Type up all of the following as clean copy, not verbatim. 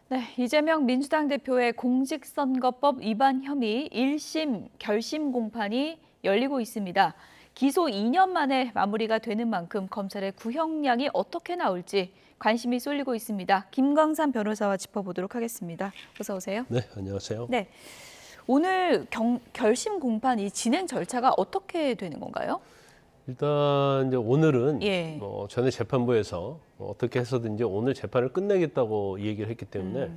네, 이재명 민주당 대표의 공직선거법 위반 혐의 1심 결심 공판이 열리고 있습니다. 기소 2년 만에 마무리가 되는 만큼 검찰의 구형량이 어떻게 나올지 관심이 쏠리고 있습니다. 김광산 변호사와 짚어보도록 하겠습니다. 어서 오세요. 네, 안녕하세요. 네, 오늘 결심 공판 이 진행 절차가 어떻게 되는 건가요? 일단 이제 오늘은 예. 전에 재판부에서 어떻게 해서든지 오늘 재판을 끝내겠다고 얘기를 했기 때문에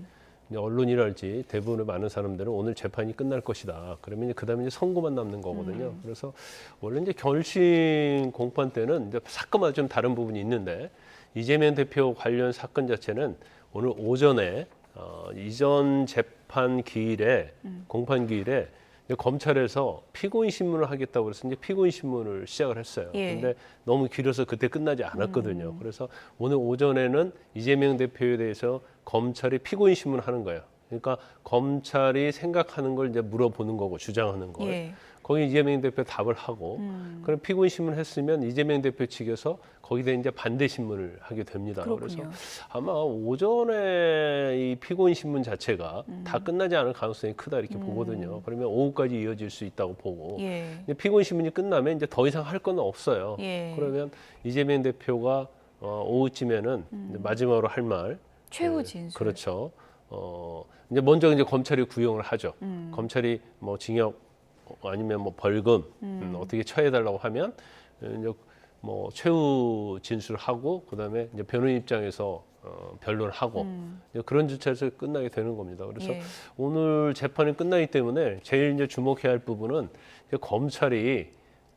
이제 언론이랄지 대부분의 많은 사람들은 오늘 재판이 끝날 것이다. 그러면 그다음에 이제 선고만 남는 거거든요. 그래서 원래 이제 결심 공판 때는 이제 사건마다 좀 다른 부분이 있는데 이재명 대표 관련 사건 자체는 오늘 오전에 이전 재판 기일에 공판 기일에 검찰에서 피고인 신문을 하겠다고 그래서 이제 피고인 신문을 시작을 했어요. 예. 근데 너무 길어서 그때 끝나지 않았거든요. 그래서 오늘 오전에는 이재명 대표에 대해서 검찰이 피고인 신문을 하는 거예요. 그러니까 검찰이 생각하는 걸 이제 물어보는 거고 주장하는 걸. 예. 거기 이재명 대표 답을 하고 그럼 피고인 신문을 했으면 이재명 대표 측에서 거기다 이제 반대 신문을 하게 됩니다. 그렇군요. 그래서 아마 오전에 이 피고인 신문 자체가 다 끝나지 않을 가능성이 크다 이렇게 보거든요. 그러면 오후까지 이어질 수 있다고 보고 예. 이제 피고인 신문이 끝나면 이제 더 이상 할 건 없어요. 예. 그러면 이재명 대표가 오후쯤에는 이제 마지막으로 할 말. 최후 진술. 그렇죠. 이제 먼저 이제 검찰이 구형을 하죠. 검찰이 뭐 징역 아니면 뭐 벌금 어떻게 처해달라고 하면 이제 뭐 최후 진술을 하고 그다음에 이제 변호인 입장에서 변론하고 이제 그런 절차에서 끝나게 되는 겁니다. 그래서 예. 오늘 재판이 끝나기 때문에 제일 이제 주목해야 할 부분은 이제 검찰이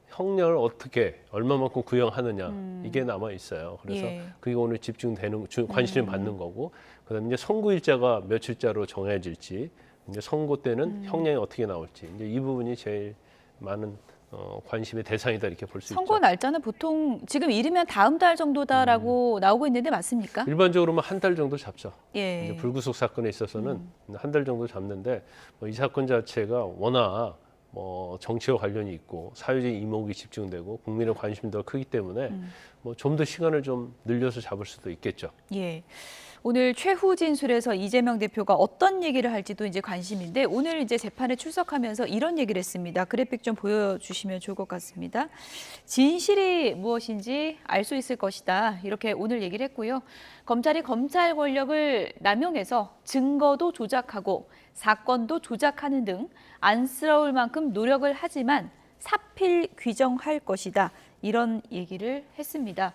형량을 어떻게 얼마만큼 구형하느냐 이게 남아 있어요. 그래서 예. 그게 오늘 집중되는 관심을 받는 거고 그다음에 이제 선고일자가 며칠자로 정해질지 이제 선고 때는 형량이 어떻게 나올지 이제 이 부분이 제일 많은 관심의 대상이다 이렇게 볼 수 있죠. 선고 날짜는 보통 지금 이르면 다음 달 정도다라고 나오고 있는데 맞습니까? 일반적으로는 한 달 정도 잡죠. 예. 이제 불구속 사건에 있어서는 한 달 정도 잡는데 이 사건 자체가 워낙 정치와 관련이 있고 사회적 이목이 집중되고 국민의 관심이 더 크기 때문에 좀 더 시간을 좀 늘려서 잡을 수도 있겠죠. 예. 오늘 최후 진술에서 이재명 대표가 어떤 얘기를 할지도 이제 관심인데 오늘 이제 재판에 출석하면서 이런 얘기를 했습니다. 그래픽 좀 보여주시면 좋을 것 같습니다. 진실이 무엇인지 알 수 있을 것이다. 이렇게 오늘 얘기를 했고요. 검찰이 검찰 권력을 남용해서 증거도 조작하고 사건도 조작하는 등 안쓰러울 만큼 노력을 하지만 사필 규정할 것이다. 이런 얘기를 했습니다.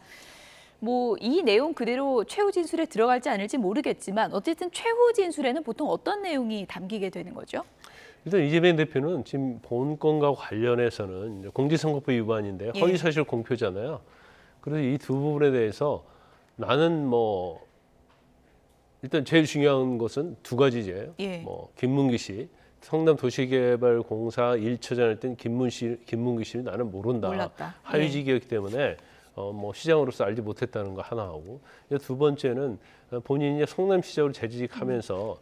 이 내용 그대로 최후 진술에 들어갈지 않을지 모르겠지만 어쨌든 최후 진술에는 보통 어떤 내용이 담기게 되는 거죠? 일단 이재명 대표는 지금 본 건과 관련해서는 이제 공직선거법 위반인데 예. 허위사실 공표잖아요. 그래서 이 두 부분에 대해서 나는 일단 제일 중요한 것은 두 가지죠. 예. 김문기 씨, 성남도시개발공사 1처장일 땐 김문기 씨를 나는 모른다. 몰랐다. 하위직이었기 때문에 시장으로서 알지 못했다는 거 하나 하고 두 번째는 본인이 성남시장으로 재직하면서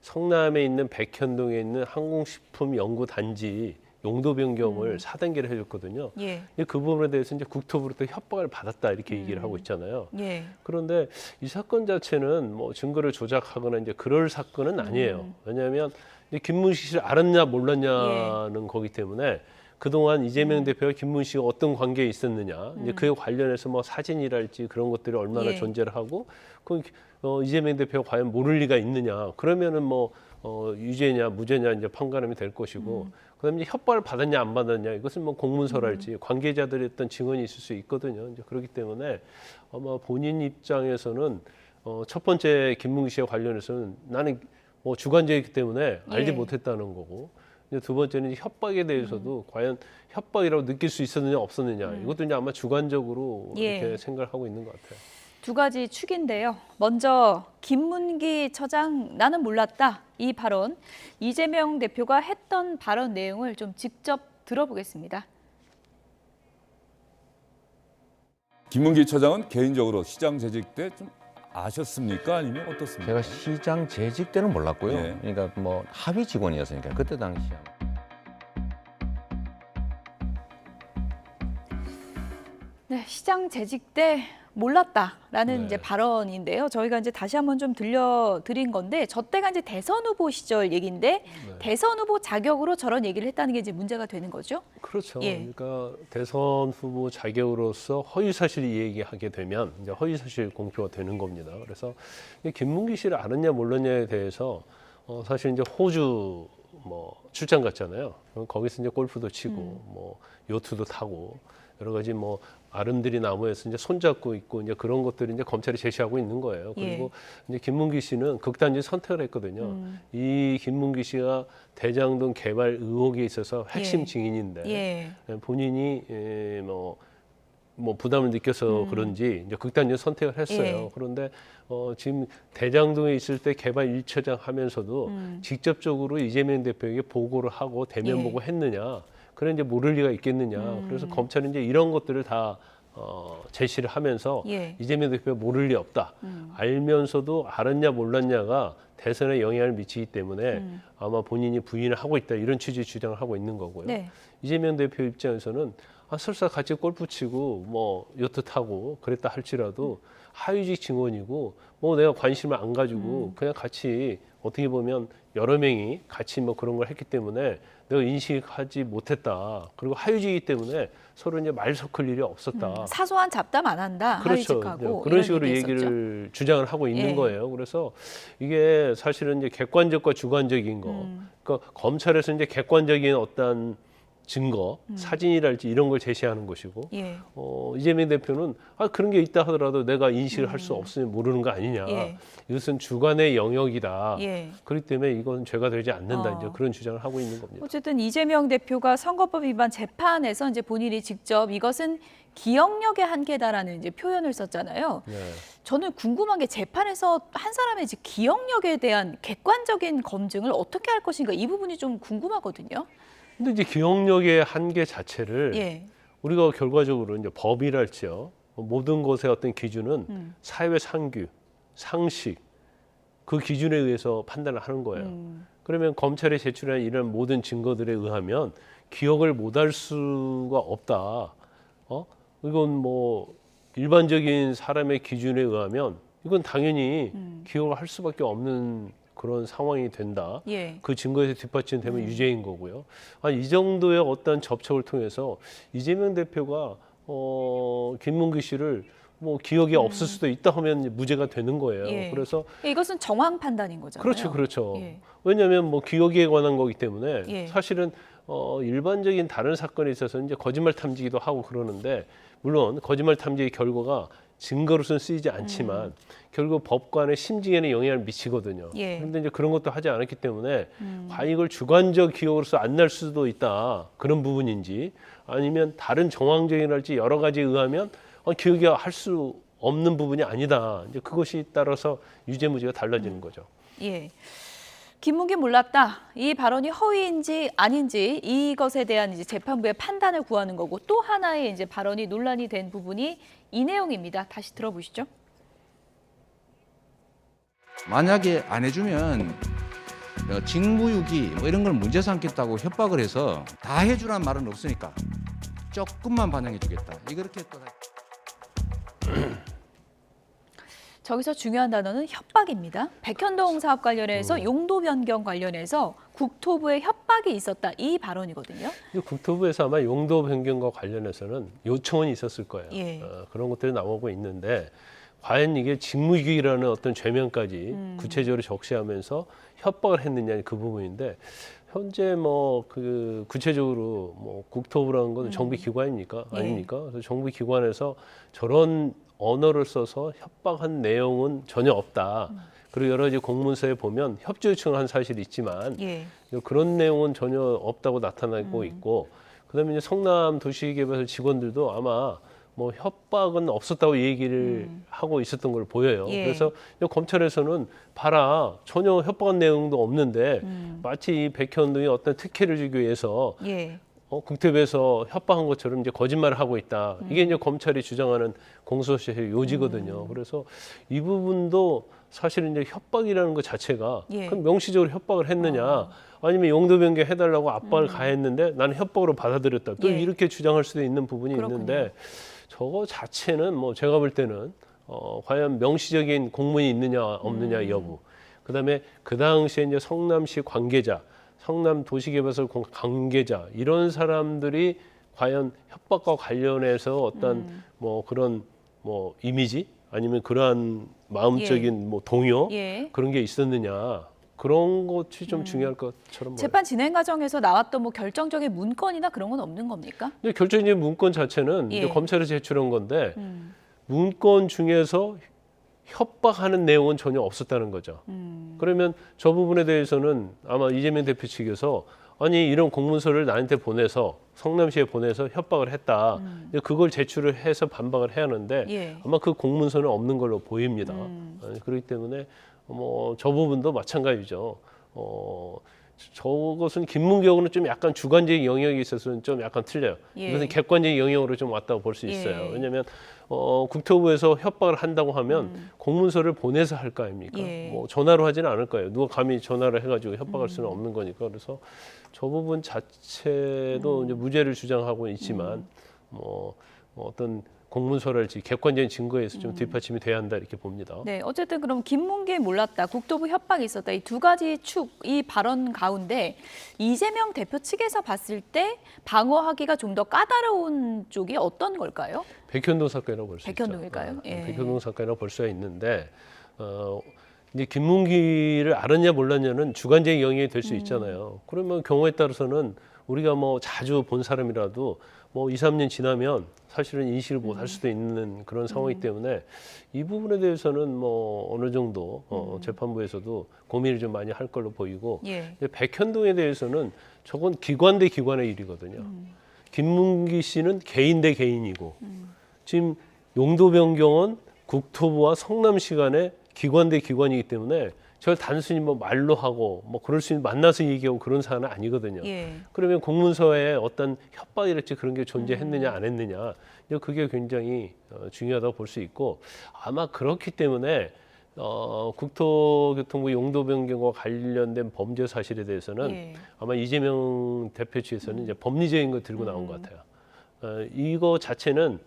성남에 있는 백현동에 있는 항공식품연구단지 용도 변경을 4단계를 해줬거든요. 예. 그 부분에 대해서 이제 국토부로부터 협박을 받았다 이렇게 얘기를 하고 있잖아요. 예. 그런데 이 사건 자체는 증거를 조작하거나 이제 그럴 사건은 아니에요. 왜냐하면 김문식 씨를 알았냐 몰랐냐는 거기 때문에 그동안 이재명 대표와 김문식 씨가 어떤 관계에 있었느냐, 이제 그에 관련해서 사진이랄지 그런 것들이 얼마나 예. 존재를 하고, 이재명 대표가 과연 모를 리가 있느냐, 그러면은 유죄냐 무죄냐 이제 판가름이 될 것이고, 그다음에 이제 협박을 받았냐 안 받았냐 이것은 공문서랄지 관계자들의 어떤 증언이 있을 수 있거든요. 이제 그렇기 때문에 아마 본인 입장에서는 첫 번째 김문식 씨와 관련해서는 나는 주관자이기 때문에 알지 예. 못했다는 거고. 두 번째는 협박에 대해서도 과연 협박이라고 느낄 수 있었느냐 없었느냐 이것도 이제 아마 주관적으로 예. 이렇게 생각을 하고 있는 것 같아요. 두 가지 축인데요. 먼저 김문기 처장 나는 몰랐다 이 발언 이재명 대표가 했던 발언 내용을 좀 직접 들어보겠습니다. 김문기 처장은 개인적으로 시장 재직 때 좀 아셨습니까? 아니면 어떻습니까? 제가 시장 재직 때는 몰랐고요. 예. 그러니까 하위 직원이었으니까 그때 당시에. 네, 시장 재직 때 몰랐다라는 네. 이제 발언인데요. 저희가 이제 다시 한번 좀 들려드린 건데 저 때가 이제 대선 후보 시절 얘기인데 대선 후보 자격으로 저런 얘기를 했다는 게 이제 문제가 되는 거죠. 그렇죠. 예. 그러니까 대선 후보 자격으로서 허위사실 얘기하게 되면 이제 허위사실 공표가 되는 겁니다. 그래서 김문기 씨를 알았냐 몰랐냐에 대해서 사실 이제 호주 뭐 출장 갔잖아요. 그럼 거기서 이제 골프도 치고 뭐 요트도 타고 여러 가지 뭐 아름드리 나무에서 이제 손잡고 있고 이제 그런 것들이 이제 검찰이 제시하고 있는 거예요. 그리고 이제 김문기 씨는 극단적인 선택을 했거든요. 이 김문기 씨가 대장동 개발 의혹에 있어서 핵심 예. 증인인데 예. 본인이 뭐 부담을 느껴서 그런지 이제 극단적인 선택을 했어요. 예. 그런데 지금 대장동에 있을 때 개발 1차장 하면서도 직접적으로 이재명 대표에게 보고를 하고 대면 예. 보고했느냐? 그래 이제 모를 리가 있겠느냐? 그래서 검찰은 이제 이런 것들을 다 제시를 하면서 예. 이재명 대표가 모를 리 없다. 알면서도 알았냐 몰랐냐가 대선에 영향을 미치기 때문에 아마 본인이 부인을 하고 있다 이런 취지의 주장을 하고 있는 거고요. 네. 이재명 대표 입장에서는 설사 같이 골프 치고 뭐 요트 타고 그랬다 할지라도 하위직 증언이고 뭐 내가 관심을 안 가지고 그냥 같이 어떻게 보면 여러 명이 같이 뭐 그런 걸 했기 때문에 내가 인식하지 못했다. 그리고 하위직이기 때문에 서로 이제 말 섞을 일이 없었다. 사소한 잡담 안 한다. 그렇죠. 하위직하고 그런 이런 식으로 얘기했었죠. 얘기를 주장을 하고 있는 예. 거예요. 그래서 이게 사실은 이제 객관적과 주관적인 거. 그러니까 검찰에서 이제 객관적인 어떤 증거, 사진이랄지 이런 걸 제시하는 것이고, 예. 이재명 대표는 그런 게 있다 하더라도 내가 인식을 할 수 없으면 모르는 거 아니냐. 예. 이것은 주관의 영역이다. 예. 그렇기 때문에 이건 죄가 되지 않는다. 이제 어. 그런 주장을 하고 있는 겁니다. 어쨌든 이재명 대표가 선거법 위반 재판에서 이제 본인이 직접 이것은 기억력의 한계다라는 이제 표현을 썼잖아요. 네. 저는 궁금한 게 재판에서 한 사람의 이제 기억력에 대한 객관적인 검증을 어떻게 할 것인가 이 부분이 좀 궁금하거든요. 근데 이제 기억력의 한계 자체를 예. 우리가 결과적으로 이제 법이랄지요. 모든 것의 어떤 기준은 사회 상규, 상식 그 기준에 의해서 판단을 하는 거예요. 그러면 검찰에 제출한 이런 모든 증거들에 의하면 기억을 못할 수가 없다. 이건 뭐 일반적인 사람의 기준에 의하면 이건 당연히 기억을 할 수밖에 없는 그런 상황이 된다. 예. 그 증거에서 뒷받침되면 유죄인 거고요. 이 정도의 어떤 접촉을 통해서 이재명 대표가 김문기 씨를 뭐 기억이 없을 수도 있다 하면 무죄가 되는 거예요. 예. 그래서 이것은 정황 판단인 거잖아요. 그렇죠, 그렇죠. 예. 왜냐하면 뭐 기억에 관한 거기 때문에 예. 사실은 일반적인 다른 사건에 있어서 이제 거짓말 탐지기도 하고 그러는데 물론 거짓말 탐지의 결과가 증거로서는 쓰이지 않지만 결국 법관의 심증에는 영향을 미치거든요. 예. 그런데 이제 그런 것도 하지 않았기 때문에 과연 이걸 주관적 기억으로서 안 날 수도 있다 그런 부분인지 아니면 다른 정황적이랄지 여러 가지에 의하면 기억이 할 수 없는 부분이 아니다. 이제 그것이 따라서 유죄 무죄가 달라지는 거죠. 예. 김문기 몰랐다. 이 발언이 허위인지 아닌지 이것에 대한 이제 재판부의 판단을 구하는 거고 또 하나의 이제 발언이 논란이 된 부분이 이 내용입니다. 다시 들어보시죠. 만약에 안 해주면 직무유기 뭐 이런 걸 문제 삼겠다고 협박을 해서 다 해주란 말은 없으니까 조금만 반영해주겠다. 이렇게 또 저기서 중요한 단어는 협박입니다. 백현동 사업 관련해서 용도 변경 관련해서 국토부에 협박이 있었다. 이 발언이거든요. 국토부에서 아마 용도 변경과 관련해서는 요청은 있었을 거예요. 예. 그런 것들이 나오고 있는데 과연 이게 직무유기라는 어떤 죄명까지 구체적으로 적시하면서 협박을 했느냐 그 부분인데 현재 뭐 그 구체적으로 뭐 국토부라는 건 정부 기관입니까? 예. 아닙니까? 그래서 정부 기관에서 저런 언어를 써서 협박한 내용은 전혀 없다. 그리고 여러 가지 공문서에 보면 협조 요청을 한 사실이 있지만 예. 그런 내용은 전혀 없다고 나타나고 있고 그다음에 이제 성남 도시개발소 직원들도 아마 뭐 협박은 없었다고 얘기를 하고 있었던 걸 보여요. 예. 그래서 검찰에서는 봐라 전혀 협박한 내용도 없는데 마치 이 백현동이 어떤 특혜를 주기 위해서 예. 국토부에서 협박한 것처럼 이제 거짓말을 하고 있다. 이게 이제 검찰이 주장하는 공소시효의 요지거든요. 그래서 이 부분도 사실은 이제 협박이라는 것 자체가 예. 그럼 명시적으로 협박을 했느냐, 아니면 용도 변경 해달라고 압박을 가했는데 나는 협박으로 받아들였다. 또 예. 이렇게 주장할 수도 있는 부분이 그렇군요. 있는데 저거 자체는 뭐 제가 볼 때는 과연 명시적인 공문이 있느냐 없느냐 여부. 그다음에 그 당시에 이제 성남시 관계자, 성남 도시개발소 관계자 이런 사람들이 과연 협박과 관련해서 어떤 뭐 그런 뭐 이미지 아니면 그러한 마음적인 뭐 동요 예. 그런 게 있었느냐. 그런 것이 좀 중요할 것처럼 보여요. 재판 진행 과정에서 나왔던 뭐 결정적인 문건이나 그런 건 없는 겁니까? 근데 결정적인 문건 자체는 예. 이제 검찰에 제출한 건데 문건 중에서 협박하는 내용은 전혀 없었다는 거죠. 그러면 저 부분에 대해서는 아마 이재명 대표 측에서 아니 이런 공문서를 나한테 보내서 성남시에 보내서 협박을 했다. 근데 그걸 제출을 해서 반박을 해야 하는데 예. 아마 그 공문서는 없는 걸로 보입니다. 그렇기 때문에 뭐 저 부분도 마찬가지죠. 저것은 김문경은 좀 약간 주관적인 영역이 있어서 좀 약간 틀려요. 예. 이것은 객관적인 영역으로 좀 왔다고 볼 수 있어요. 예. 왜냐하면 국토부에서 협박을 한다고 하면 공문서를 보내서 할 거 아닙니까? 예. 뭐 전화로 하지는 않을 거예요. 누가 감히 전화를 해가지고 협박할 수는 없는 거니까. 그래서 저 부분 자체도 이제 무죄를 주장하고 있지만 뭐 어떤 공문서랄지 객관적인 증거에서 좀 뒷받침이 돼야 한다 이렇게 봅니다. 네, 어쨌든 그럼 김문기에 몰랐다, 국토부 협박이 있었다 이 두 가지 축, 이 발언 가운데 이재명 대표 측에서 봤을 때 방어하기가 좀 더 까다로운 쪽이 어떤 걸까요? 백현동 사건이라고 볼 수 있죠. 백현동일까요? 예. 백현동 사건이라고 볼 수가 있는데 이제 김문기를 알았냐 몰랐냐는 주관적인 영역이 될 수 있잖아요. 그러면 경우에 따라서는 우리가 뭐 자주 본 사람이라도 뭐 2, 3년 지나면 사실은 인식을 못 할 수도 있는 그런 상황이기 때문에 이 부분에 대해서는 뭐 어느 정도 재판부에서도 고민을 좀 많이 할 걸로 보이고 예. 근데 백현동에 대해서는 저건 기관 대 기관의 일이거든요. 김문기 씨는 개인 대 개인이고 지금 용도 변경은 국토부와 성남시 간의 기관 대 기관이기 때문에 저를 단순히 뭐 말로 하고 뭐 그럴 수 있는 만나서 얘기하고 그런 사안은 아니거든요. 예. 그러면 공문서에 어떤 협박이랄지 그런 게 존재했느냐 안 했느냐 이제 그게 굉장히 중요하다고 볼 수 있고 아마 그렇기 때문에 국토교통부 용도 변경과 관련된 범죄 사실에 대해서는 예. 아마 이재명 대표 측에서는 이제 법리적인 거 들고 나온 것 같아요. 이거 자체는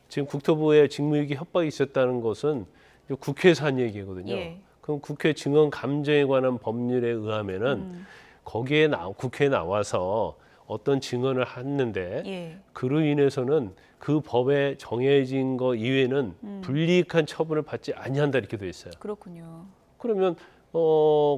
지금 국토부에 직무유기 협박이 있었다는 것은 국회에서 한 얘기거든요. 예. 그럼 국회 증언 감정에 관한 법률에 의하면은 거기에 국회에 나와서 어떤 증언을 했는데 예. 그로 인해서는 그 법에 정해진 거 이외에는 불이익한 처분을 받지 아니한다 이렇게 돼 있어요. 그렇군요. 그러면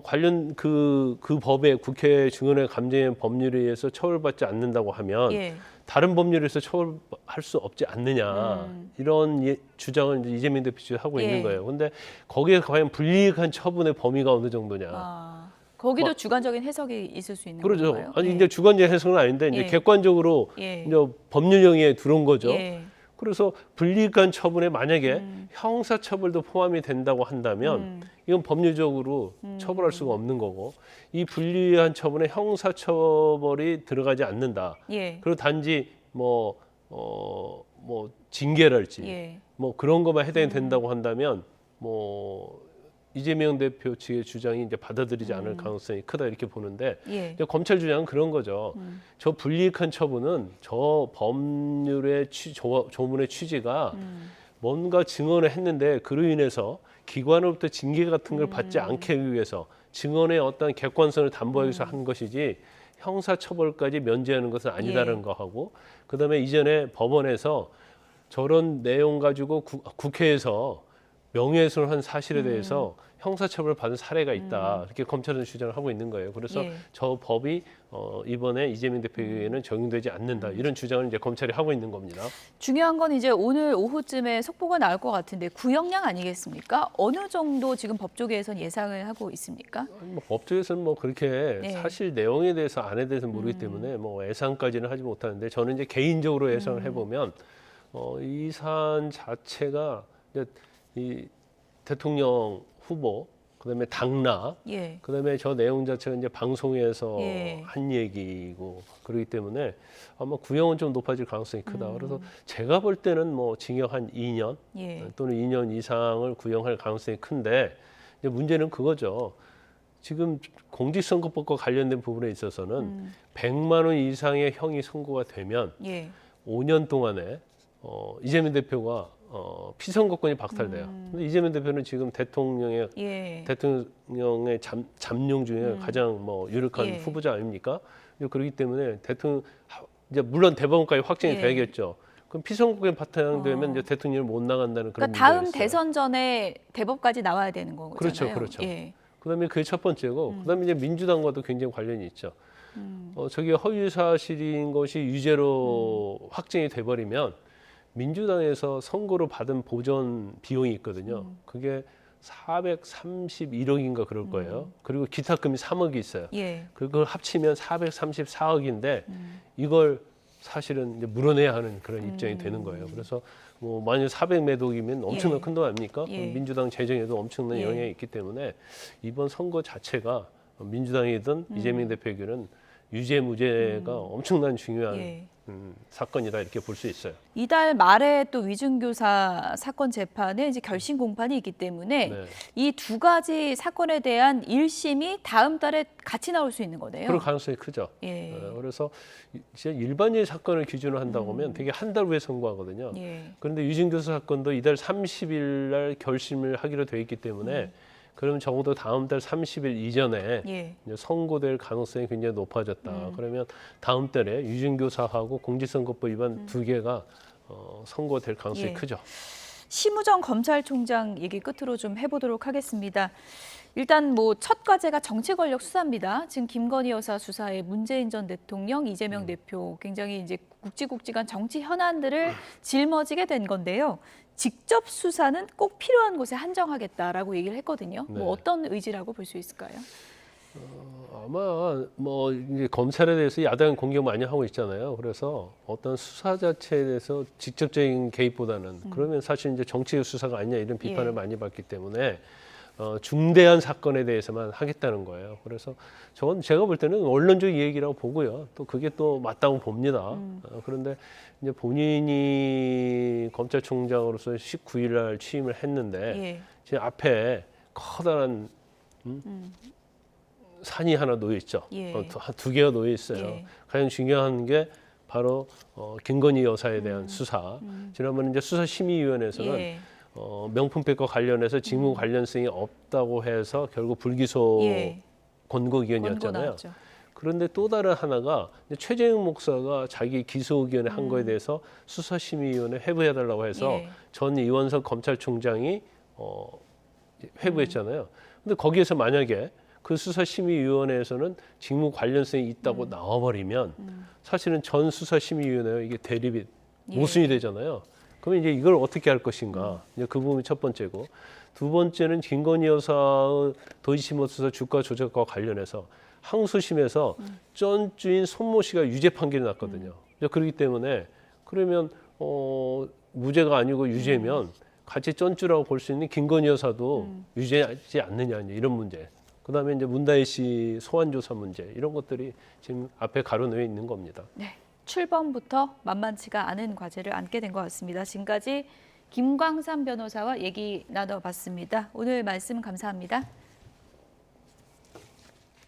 관련 그 법에 국회 증언의 감정의 법률에 의해서 처벌받지 않는다고 하면 예. 다른 법률에서 처벌할 수 없지 않느냐 이런 주장을 이제 이재명 대표 측이 하고 예. 있는 거예요. 근데 거기에 과연 불이익한 처분의 범위가 어느 정도냐? 거기도 주관적인 해석이 있을 수 있는 그러죠. 건가요? 아니 예. 이제 주관적 해석은 아닌데 이제 예. 객관적으로 예. 이제 법률 영역에 들어온 거죠. 예. 그래서 불이익한 처분에 만약에 형사처벌도 포함이 된다고 한다면 이건 법률적으로 처벌할 수가 없는 거고 이 불리한 처분에 형사처벌이 들어가지 않는다. 예. 그리고 단지 뭐 징계랄지 예. 뭐 그런 것만 해당이 된다고 한다면 뭐 이재명 대표 측의 주장이 이제 받아들이지 않을 가능성이 크다 이렇게 보는데 예. 이제 검찰 주장은 그런 거죠. 저 불이익한 처분은 저 법률의 조문의 취지가 뭔가 증언을 했는데 그로 인해서 기관으로부터 징계 같은 걸 받지 않게 하기 위해서 증언의 어떤 객관성을 담보하기 위해서 한 것이지 형사처벌까지 면제하는 것은 아니다라는 예. 거하고 그다음에 이전에 법원에서 저런 내용 가지고 국회에서 명예훼손한 사실에 대해서 형사처벌을 받은 사례가 있다. 이렇게 검찰은 주장을 하고 있는 거예요. 그래서 예. 저 법이 이번에 이재명 대표에게는 적용되지 않는다. 이런 주장을 이제 검찰이 하고 있는 겁니다. 중요한 건 이제 오늘 오후쯤에 속보가 나올 것 같은데 구형량 아니겠습니까? 어느 정도 지금 법조계에서는 예상을 하고 있습니까? 뭐 법조에서는 뭐 그렇게 네. 사실 내용에 대해서 안에 대해서는 모르기 때문에 뭐 예상까지는 하지 못하는데 저는 이제 개인적으로 예상을 해보면 이 사안 자체가 이제 이 대통령 후보 그다음에 당락 예. 그다음에 저 내용 자체가 이제 방송에서 예. 한 얘기고 그렇기 때문에 아마 구형은 좀 높아질 가능성이 크다. 그래서 제가 볼 때는 뭐 징역 한 2년 예. 또는 2년 이상을 구형할 가능성이 큰데 이제 문제는 그거죠. 지금 공직선거법과 관련된 부분에 있어서는 100만 원 이상의 형이 선고가 되면 예. 5년 동안에 이재명 대표가 피선거권이 박탈돼요. 근데 이재명 대표는 지금 대통령의 잠룡 중에 가장 뭐 유력한 후보자 아닙니까? 그렇기 때문에 이제 물론 대법원까지 확정이 돼야겠죠. 그럼 피선거권이 바탕되면 이제 대통령이 못 나간다는 그런 그러니까 다음 문제가 있어요. 대선 전에 대법까지 나와야 되는 거잖아요. 그렇죠, 그렇죠. 예. 그다음에 그게 첫 번째고, 그다음에 이제 민주당과도 굉장히 관련이 있죠. 저게 허위 사실인 것이 유죄로 확정이 돼버리면 민주당에서 선거로 받은 보전 비용이 있거든요. 그게 431억인가 그럴 거예요. 그리고 기타금이 3억이 있어요. 예. 그걸 합치면 434억인데 이걸 사실은 이제 물어내야 하는 그런 입장이 되는 거예요. 그래서 뭐 만약 400매독이면 엄청난 큰 돈 아닙니까? 민주당 재정에도 엄청난 영향이 있기 때문에 이번 선거 자체가 민주당이든 이재명 대표에게는 유죄 무죄가 엄청난 중요한 사건이다 이렇게 볼 수 있어요. 이달 말에 또 위중교사 사건 재판에 이제 결심 공판이 있기 때문에 네. 이 두 가지 사건에 대한 1심이 다음 달에 같이 나올 수 있는 거네요. 그럴 가능성이 크죠. 예. 그래서 진짜 일반적인 사건을 기준으로 한다고 하면 되게 한 달 후에 선고하거든요. 예. 그런데 유증교사 사건도 이달 30일 날 결심을 하기로 돼 있기 때문에 그러면 적어도 다음 달 30일 이전에 이제 선고될 가능성이 굉장히 높아졌다. 그러면 다음 달에 유증교사하고 공직선거법 위반 두 개가 선고될 가능성이 크죠. 심우정 검찰총장 얘기 끝으로 좀 해보도록 하겠습니다. 일단 뭐 첫 과제가 정치 권력 수사입니다. 지금 김건희 여사 수사에 문재인 전 대통령, 이재명 대표 굉장히 이제 굵직굵직한 정치 현안들을 짊어지게 된 건데요. 직접 수사는 꼭 필요한 곳에 한정하겠다라고 얘기를 했거든요. 네. 뭐 어떤 의지라고 볼 수 있을까요? 아마 뭐 이제 검찰에 대해서 야당은 공격 많이 하고 있잖아요. 그래서 어떤 수사 자체에 대해서 직접적인 개입보다는 그러면 사실 이제 정치적 수사가 아니냐 이런 비판을 많이 받기 때문에 중대한 사건에 대해서만 하겠다는 거예요. 그래서 저건 제가 볼 때는 원론적 얘기라고 보고요. 또 그게 또 맞다고 봅니다. 그런데 이제 본인이 검찰총장으로서 19일 날 취임을 했는데 지금 앞에 커다란 산이 하나 놓여 있죠. 두 개가 놓여 있어요. 가장 중요한 게 바로 김건희 여사에 대한 수사. 지난번에 이제 수사심의위원회에서는 명품백과 관련해서 직무 관련성이 없다고 해서 결국 불기소 권고 의견이었잖아요. 그런데 또 다른 하나가 최재형 목사가 자기 기소 의견에 한 거에 대해서 수사심의위원회 회부해달라고 해서 전 이원석 검찰총장이 회부했잖아요. 근데 거기에서 만약에 그 수사심의위원회에서는 직무 관련성이 있다고 나와버리면 사실은 전 수사심의위원회가 이게 대립이 모순이 되잖아요. 그러면 이제 이걸 어떻게 할 것인가? 이제 그 부분이 첫 번째고, 두 번째는 김건희 여사의 도이치모터스 주가 조작과 관련해서 항소심에서 쩐주인 손모 씨가 유죄 판결이 났거든요. 그렇기 때문에 그러면 무죄가 아니고 유죄면 같이 쩐주라고 볼 수 있는 김건희 여사도 유죄하지 않느냐 이런 문제. 그다음에 이제 문다혜 씨 소환 조사 문제 이런 것들이 지금 앞에 가로놓여 있는 겁니다. 네. 출범부터 만만치가 않은 과제를 안게 된 것 같습니다. 지금까지 김광삼 변호사와 얘기 나눠봤습니다. 오늘 말씀 감사합니다.